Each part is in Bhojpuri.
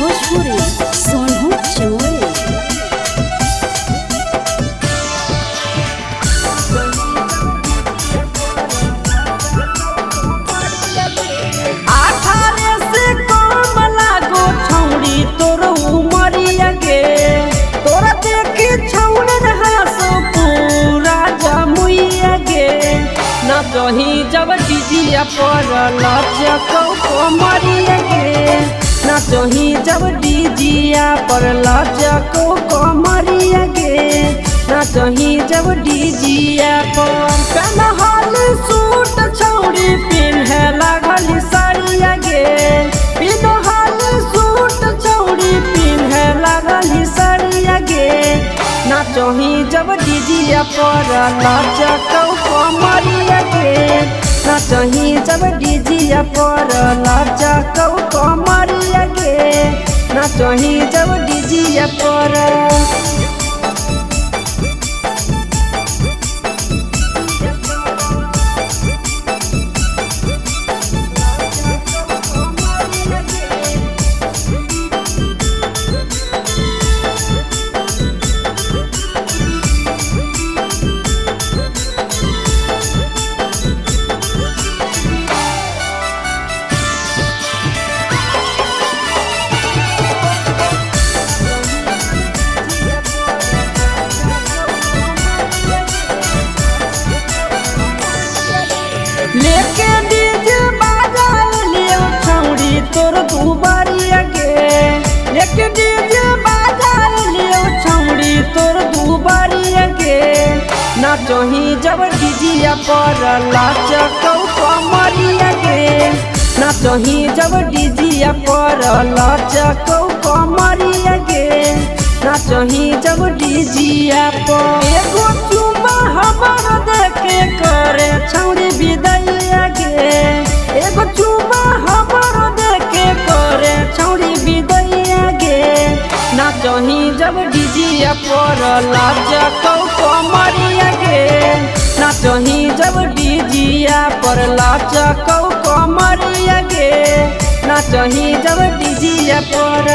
भोजपुरी सोनू चोरे। तोर उमरिया गे तोरा देखी छौड़ हासो पूरा जमुइया गे ना कहीं जब डीजिया पर लचकौ कमरिया गे ना कहीं जब डीजिया पर लचकौ कमरिया गे ना कहीं जब डीजिया पर कनहल सूट छौड़ी पिन्हे लागल साड़िया गे पिन्हल सूट छौड़ी पिन्हे लागल साड़िया गे ना चही जब डीजिया पर लचकौ कमरिया गे ना चही जब डीजिया पर लचकौ कमरिया गे ना चही जब डीजिया पर लेके डीजे बाजा लियो छौड़ी तोर दुबारिया गे लेके डीजे बाजा लियो छौड़ी तोर दुबारिया गे ना चही जब डीजिया पर लचकौ कमरिया गे ना चही जब डीजिया पर लचकौ कमरिया गे ना चही जब डीजिया पर एगो चुमा हमर देखे करे छौड़ी विदैया गे एगो चुमा हमर देखे करे छौड़ी विदैया गे ना चही जब डीजिया पर लचकौ कमरिया गे ना चही जब डीजिया पर लचकौ कमरिया गे ना चही जब डीजिया पर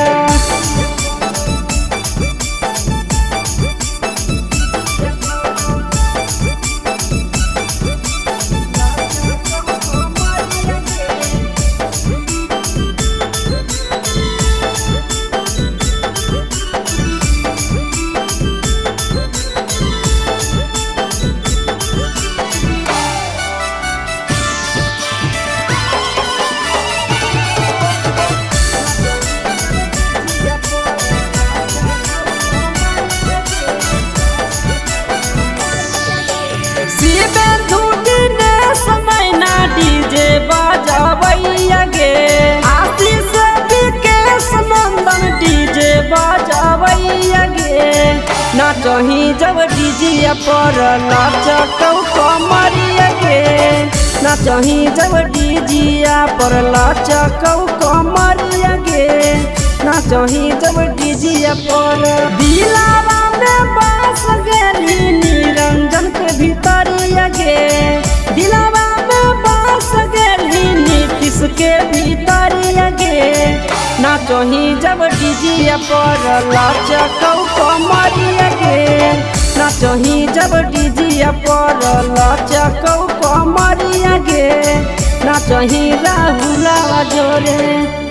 डीजे बजावैया गे आशीष विकेश नंदन डीजे बजावैया गे ना चही जब डीजिया पर लचकौ कमरिया गे ना चही जब डीजिया पर लचकौ कमरिया गे ना चही जब डीजिया पर दिलावा में बस गेली निरंजन के भीतरिया गे दिलावा के भीतरिया गे ना चही जब डीजिया पर लचकौ कमरिया गे ना चही जब डीजिया पर लचकौ कमरिया गे ना चही राहुला जोरे।